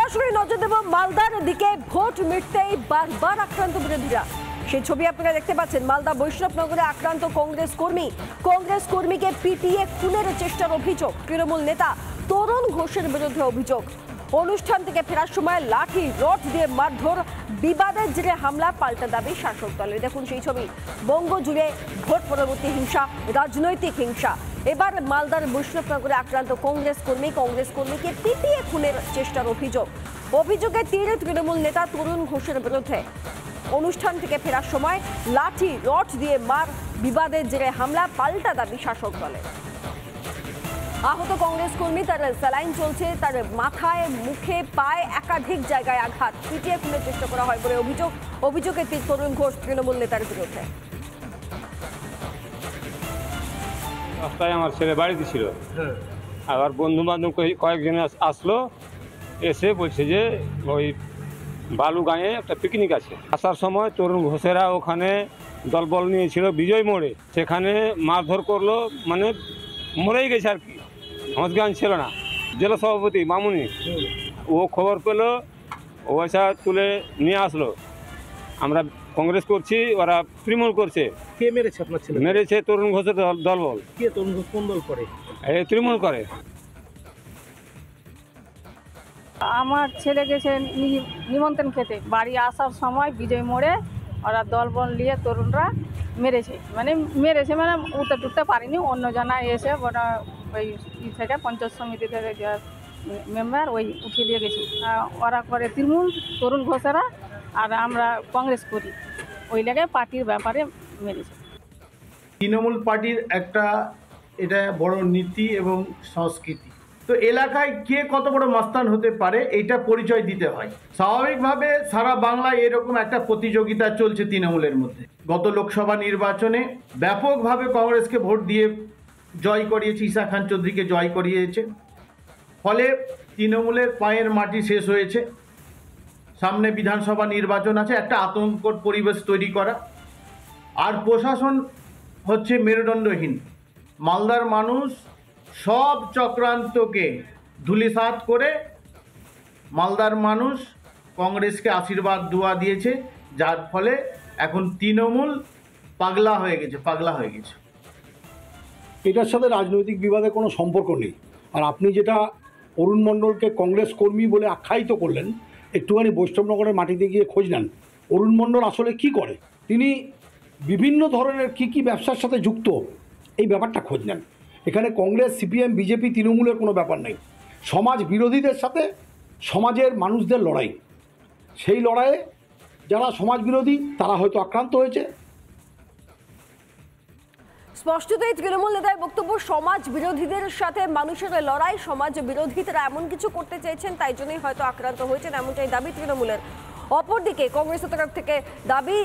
সরাসরি নজর দেব মালদার দিকে। ভোট মিটতেই বারবার আক্রান্ত বিরোধীরা। সেই ছবি আপনারা দেখতে পাচ্ছেন। মালদা বৈষ্ণবনগরে আক্রান্ত কংগ্রেস কর্মীকে পিটিয়ে খুনের চেষ্টার অভিযোগ। তৃণমূল নেতা তরুণ ঘোষের বিরুদ্ধে অভিযোগ। অনুষ্ঠান থেকে ফেরার সময় লাঠি রড দিয়ে মারধর, বিবাদের জেরে হামলা, পাল্টা দাবি শাসক দলের। দেখুন সেই ছবি। বঙ্গ জুড়ে ভোট পরবর্তী হিংসা, রাজনৈতিক হিংসা। এবার মালদার বৈষ্ণবনগরে আক্রান্ত কংগ্রেস কর্মীকে পিটিয়ে খুনের চেষ্টার অভিযোগে তীরে তৃণমূল নেতা তরুণ ঘোষের বিরুদ্ধে। অনুষ্ঠান থেকে ফেরার সময় লাঠি রড দিয়ে মার, বিবাদের জেরে হামলা, পাল্টা দাবি শাসক দলের। আহত কংগ্রেস কর্মী, তার স্যালাইন চলছে, তার মাথায়, মুখে, পায়ে একাধিক জায়গায় আঘাত, পিটিয়ে খুনের চেষ্টা করা হয় বলে অভিযোগে তরুণ ঘোষ তৃণমূল নেতার বিরুদ্ধে। রাস্তায় আমার ছেলে বাড়িতে ছিল, আবার বন্ধু বান্ধব কয়েকজন আসলো, এসে বলছে যে ওই বালুগাঁয়ে একটা পিকনিক আছে। আসার সময় তরুণ ঘোষেরা ওখানে দলবল নিয়েছিল বিজয় মোড়ে, সেখানে মারধর করলো, মানে মরেই গেছে আর কি। হসগান ছিল না, জেলা সভাপতি মামুনি, ও খবর পেলো, ও এসা তুলে নিয়ে আসলো। আমরা কংগ্রেস করছি, ওরা তৃণমূল করছে। কে মেরেছে আপনার ছেলে? মেরেছে তরুণ ঘোষের দলবল। কে তরুণ ঘোষ কোন দল করে? এই তৃণমূল করে। আমার ছেলে গেছে নিমন্ত্রণ খেতে, বাড়ি আসার সময় বিজয় মোড়ে ওরা দলবল নিয়ে তরুণরা মেরেছে মানে উঠতে পারেনি। অন্য জনা এসে ওরা ওই থেকে পঞ্চায়েত সমিতি থেকে যে মেম্বার ওই উঠিয়ে দিয়ে গেছি। ওরা করে তৃণমূল, তরুণ ঘোষেরা, আর আমরা কংগ্রেস করি, ওই লেগে পার্টির ব্যাপারে মেরেছে। তৃণমূল পার্টির একটা এটা বড় নীতি এবং সংস্কৃতি। তো এলাকায় কে কত বড় মাস্তান হতে পারে এটা পরিচয় দিতে হয়। স্বাভাবিকভাবে সারা বাংলায় এরকম একটা প্রতিযোগিতা চলছে তৃণমূলের মধ্যে। গত লোকসভা নির্বাচনে ব্যাপকভাবে কংগ্রেসকে ভোট দিয়ে জয় করিয়েছে, ঈশা খান চৌধুরীকে জয় করিয়েছে। ফলে তৃণমূলের পায়ের মাটি শেষ হয়েছে। সামনে বিধানসভা নির্বাচন আছে, একটা আতঙ্কর পরিবেশ তৈরি করা। আর প্রশাসন হচ্ছে মেরুদণ্ডহীন। মালদার মানুষ সব চক্রান্তকে ধূলিসাৎ করে মালদার মানুষ কংগ্রেসকে আশীর্বাদ দোয়া দিয়েছে, যার ফলে এখন তৃণমূল পাগলা হয়ে গেছে। এটার সাথে রাজনৈতিক বিবাদের কোনো সম্পর্ক নেই। আর আপনি যেটা অরুণ মণ্ডলকে কংগ্রেস কর্মী বলে আখ্যায়িত করলেন, একটুখানি বৈষ্ণবনগরের মাটিতে গিয়ে খোঁজ নেন অরুণ মণ্ডল আসলে কি করে, তিনি বিভিন্ন ধরনের কি ব্যবসার সাথে যুক্ত, এই ব্যাপারটা খোঁজ নেন। এখানে কংগ্রেস, সিপিএম, বিজেপি, তৃণমূলের কোনো ব্যাপার নেই। সমাজ বিরোধীদের সাথে সমাজের মানুষদের লড়াই। সেই লড়াইয়ে যারা সমাজ বিরোধী তারা হয়তো আক্রান্ত হয়েছে। স্পষ্টতই তৃণমূল নেতার বক্তব্য, সমাজ বিরোধীদের সাথে মানুষের লড়াই, সমাজ বিরোধী তারা এমন কিছু করতে চেয়েছেন, তাই জন্যই হয়তো আক্রান্ত হয়েছেন, এমনটাই দাবি তৃণমূলের। অপরদিকে কংগ্রেসের তরফ থেকে দাবি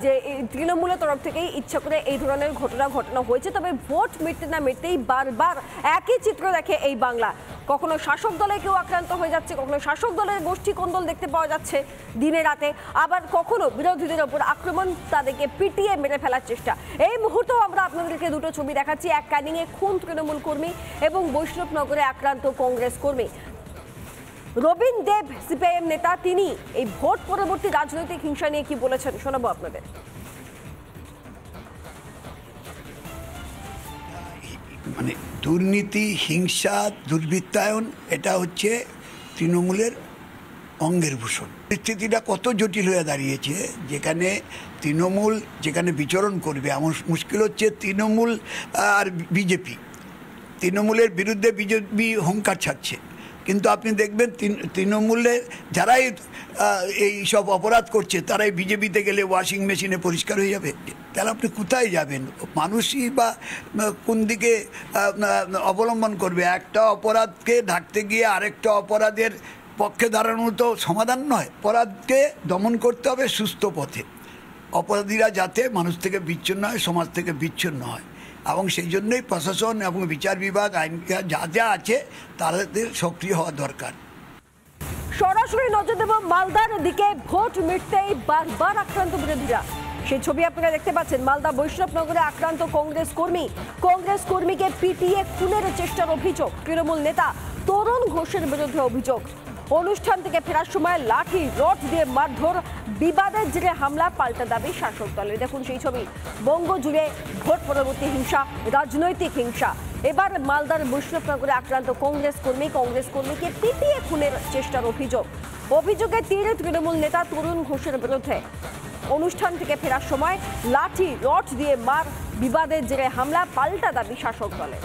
যে তৃণমূলের তরফ থেকেই ইচ্ছা করে এই ধরনের ঘটনা হয়েছে। তবে ভোট মিটতে না মিটতেই বারবার একই চিত্র দেখে এই বাংলা। কখনো শাসক দলে কেউ আক্রান্ত হয়ে যাচ্ছে, কখনো শাসক দলের গোষ্ঠী কোন্দল দেখতে পাওয়া যাচ্ছে দিনে রাতে, আবার কখনো বিরোধীদের ওপর আক্রমণ, তাদেরকে পিটিয়ে মেরে ফেলার চেষ্টা। এই মুহূর্তেও আমরা আপনাদেরকে দুটো ছবি দেখাচ্ছি। এক ক্যানিংয়ে খুন তৃণমূল কর্মী এবং বৈষ্ণবনগরে আক্রান্ত কংগ্রেস কর্মী। রবীন দেব সিপিআইএম নেতা, তিনি এই ভোট পরবর্তী রাজনৈতিক হিংসা নিয়ে কি বলেছেন শোনাবো আপনাদের। মানে দুর্নীতি, হিংসা, দুর্বৃত্তায়ন, এটা হচ্ছে তৃণমূলের অঙ্গের ভূষণ। পরিস্থিতিটা কত জটিল হয়ে দাঁড়িয়েছে, যেখানে তৃণমূল যেখানে বিচরণ করবে এমন মুশকিল হচ্ছে। তৃণমূল আর বিজেপি, তৃণমূলের বিরুদ্ধে বিজেপি হুঙ্কার ছাড়ছে, কিন্তু আপনি দেখবেন তৃণমূলের যারাই এই সব অপরাধ করছে তারাই বিজেপিতে গেলে ওয়াশিং মেশিনে পরিষ্কার হয়ে যাবে। তাহলে আপনি কোথায় যাবেন? মানুষই বা কোন দিকে অবলম্বন করবে? একটা অপরাধকে ঢাকতে গিয়ে আরেকটা অপরাধের পক্ষে দাঁড়ানো তো সমাধান নয়। অপরাধকে দমন করতে হবে সুস্থ পথে, অপরাধীরা যাতে মানুষ থেকে বিচ্ছিন্ন হয়, সমাজ থেকে বিচ্ছিন্ন হয়। এবং সেই জন্যই প্রশাসন এবং বিচার বিভাগ, আইন যা আছে তাদের সক্রিয় হওয়া দরকার। সরাসরি নজর দেব মালদার দিকে। ভোট মিটতেই বারবার আক্রান্ত বিরোধীরা। সেই ছবি আপনারা দেখতে পাচ্ছেন। মালদা বৈষ্ণবনগরে আক্রান্ত কংগ্রেস কর্মীকে পিটিয়ে খুনের চেষ্টার অভিযোগ। তৃণমূল নেতা তরুণ ঘোষের বিরুদ্ধে অভিযোগ। অনুষ্ঠান থেকে ফেরার সময় লাঠি রড দিয়ে মারধর, বিবাদের জেরে হামলা, পাল্টা দাবি শাসক দলের। দেখুন সেই ছবি। বঙ্গ জুড়ে ভোট পরবর্তী হিংসা, রাজনৈতিক হিংসা। এবার মালদার বৈষ্ণবনগরে আক্রান্ত কংগ্রেস কর্মীকে পিটিয়ে খুনের চেষ্টার অভিযোগে তীর তৃণমূল নেতা তরুণ ঘোষের বিরুদ্ধে। অনুষ্ঠান থেকে ফেরার সময় লাঠি রড দিয়ে মার, বিবাদের জেরে হামলা, পাল্টা দাবি শাসক দলের।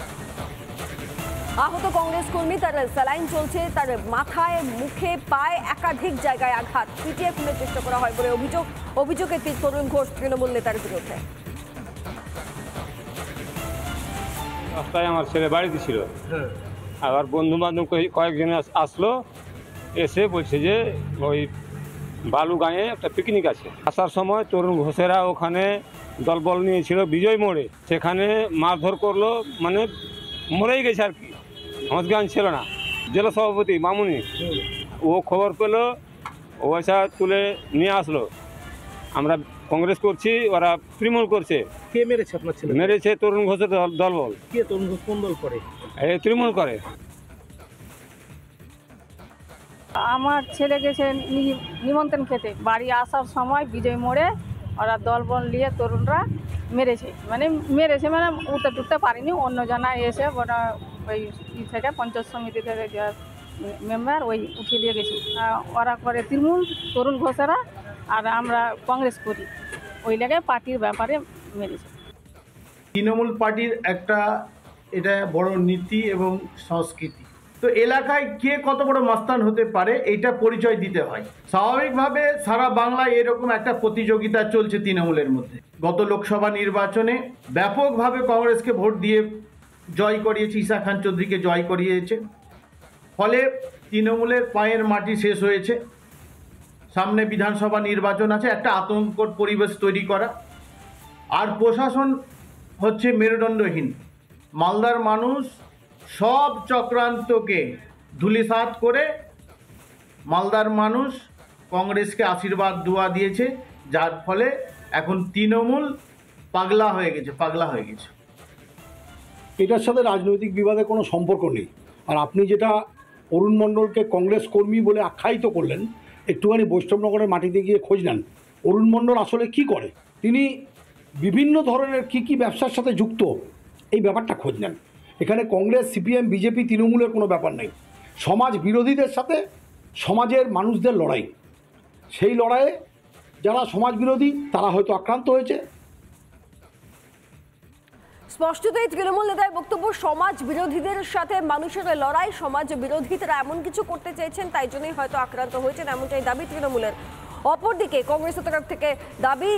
আহত কংগ্রেস কর্মী, তার স্যালাইন চলছে, তার মাথায়, মুখে, পায়ে একাধিক জায়গায় আঘাত, পিটিয়ে খুনের চেষ্টা করা হয় বলে অভিযোগে তীর তরুণ ঘোষ তৃণমূল নেতার বিরুদ্ধে। রাস্তায় আমার ছেলে বাড়িতে ছিল, আবার বন্ধু বান্ধব কয়েকজন আসলো, এসে বলছে যে ওই বালুগাঁয়ে একটা পিকনিক আছে। আসার সময় তরুণ ঘোষেরা ওখানে দলবল নিয়েছিল বিজয় মোড়ে, সেখানে মারধর করলো, মানে মরেই গেছে আর কি। আমাদের গান ছিল না, জেলা সভাপতি মামুনি, ও খবর পেলো, ও এসা তুলে নিয়ে আসলো। আমরা কংগ্রেস করছি, ওরা তৃণমূল করছে। কে মেরেছে আপনার ছেলে? মেরেছে তরুণ ঘোষের দলবল। কে তরুণ ঘোষ কোন দল করে? তৃণমূল করে। আমার ছেলে গেছে নিমন্ত্রণ খেতে, বাড়ি আসার সময় বিজয় মোড়ে ওরা দলবল নিয়ে তরুণরা মেরেছে মানে উঠতে টুটতে পারিনি। অন্য জনা এসে ওরা ওই থেকে পঞ্চায়েত সমিতি থেকে যে মেম্বার ওই উঠিয়ে দিয়ে গেছি। ওরা করে তৃণমূল, তরুণ ঘোষেরা, আর আমরা কংগ্রেস করি, ওই লেগে পার্টির ব্যাপারে মেরেছে। তৃণমূল পার্টির একটা এটা বড় নীতি এবং সংস্কৃতি। তো এলাকায় কে কত বড় মাস্তান হতে পারে এটা পরিচয় দিতে হয়। স্বাভাবিকভাবে সারা বাংলায় এরকম একটা প্রতিযোগিতা চলছে তৃণমূলের মধ্যে। গত লোকসভা নির্বাচনে ব্যাপকভাবে কংগ্রেসকে ভোট দিয়ে জয় করিয়েছে, ঈশা খান চৌধুরীকে জয় করিয়েছে, ফলে তৃণমূলের পায়ের মাটি শেষ হয়েছে। সামনে বিধানসভা নির্বাচন আছে, একটা আতঙ্কর পরিবেশ তৈরি করা, আর প্রশাসন হচ্ছে মেরুদণ্ডহীন। মালদার মানুষ সব চক্রান্তকে ধূলিসাৎ করে মালদার মানুষ কংগ্রেসকে আশীর্বাদ দোয়া দিয়েছে, যার ফলে এখন তৃণমূল পাগলা হয়ে গেছে। এটার সাথে রাজনৈতিক বিবাদের কোনো সম্পর্ক নেই। আর আপনি যেটা অরুণ মণ্ডলকে কংগ্রেস কর্মী বলে আখ্যায়িত করলেন, একটুখানি বৈষ্ণবনগরের মাটিতে গিয়ে খোঁজ নেন অরুণ মণ্ডল আসলে কি করে, তিনি বিভিন্ন ধরনের কি ব্যবসার সাথে যুক্ত, এই ব্যাপারটা খোঁজ নেন। এখানে কংগ্রেস, সিপিএম, বিজেপি, তৃণমূলের কোনো ব্যাপার নেই। সমাজ বিরোধীদের সাথে সমাজের মানুষদের লড়াই, সেই লড়াইয়ে যারা সমাজ বিরোধী তারা হয়তো আক্রান্ত হয়েছে। স্পষ্টতই তৃণমূল নেতার বক্তব্য, সমাজ বিরোধীদের সাথে মানুষের লড়াই, সমাজ বিরোধীরা এমন কিছু করতে চাইছেন, তাই জন্যই হয়তো আক্রান্ত হয়েছেন, এমনটাই দাবি তৃণমূলের। অপরদিকে কংগ্রেসের তরফ থেকে দাবি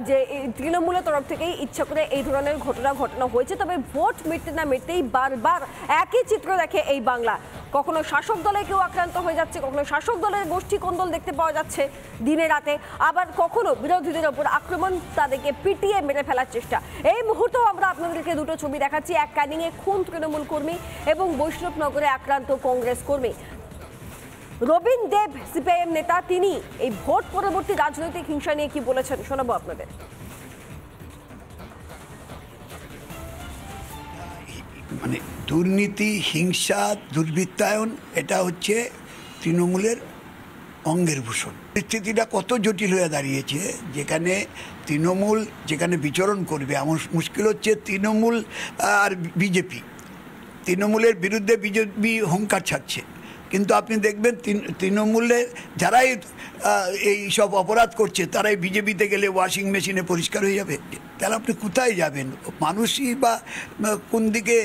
যে তৃণমূলের তরফ থেকেই ইচ্ছা করে এই ধরনের ঘটনা হয়েছে। তবে ভোট মিটতে না মিটতেই বারবার একই চিত্র দেখে এই বাংলা। কখনো শাসক দলে কেউ আক্রান্ত হয়ে যাচ্ছে, কখনো শাসক দলের গোষ্ঠী কোন্দল দেখতে পাওয়া যাচ্ছে দিনে রাতে, আবার কখনো বিরোধীদের ওপর আক্রমণ, তাদেরকে পিটিয়ে মেরে ফেলার চেষ্টা। এই মুহূর্তেও আমরা আপনাদেরকে দুটো ছবি দেখাচ্ছি, এক ক্যানিংয়ে খুন তৃণমূল কর্মী এবং বৈষ্ণবনগরে আক্রান্ত কংগ্রেস কর্মী। রবীন দেব সিপিআইএম নেতা, তিনি এই ভোট পরবর্তী রাজনৈতিক হিংসা নিয়ে কি বলেছেন শোনাবো আপনাদের। মানে দুর্নীতি, হিংসা, দুর্বৃত্তায়ন এটা হচ্ছে তৃণমূলের অঙ্গের ভূষণ। পরিস্থিতিটা কত জটিল হয়ে দাঁড়িয়েছে, যেখানে তৃণমূল যেখানে বিচরণ করবে, এমন মুশকিল হচ্ছে তৃণমূল আর বিজেপি। তৃণমূলের বিরুদ্ধে বিজেপি হুঙ্কার ছাড়ছে, কিন্তু আপনি দেখবেন তৃণমূলের যারাই এই সব অপরাধ করছে তারাই বিজেপিতে গেলে ওয়াশিং মেশিনে পরিষ্কার হয়ে যাবে। তাহলে আপনি কোথায় যাবেন? মানুষই বা কোন দিকে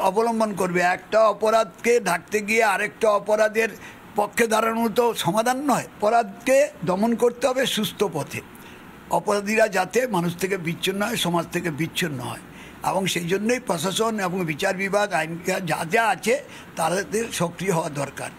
অবলম্বন করবে? একটা অপরাধকে ঢাকতে গিয়ে আরেকটা অপরাধের পক্ষে দাঁড়ানো তো সমাধান নয়। অপরাধকে দমন করতে হবে সুস্থ পথে, অপরাধীরা যাতে মানুষ থেকে বিচ্ছিন্ন হয়, সমাজ থেকে বিচ্ছিন্ন হয়, এবং সেই জন্যই প্রশাসন এবং বিচার বিভাগ, আইন যা আছে তাদের সক্রিয় হওয়া দরকার।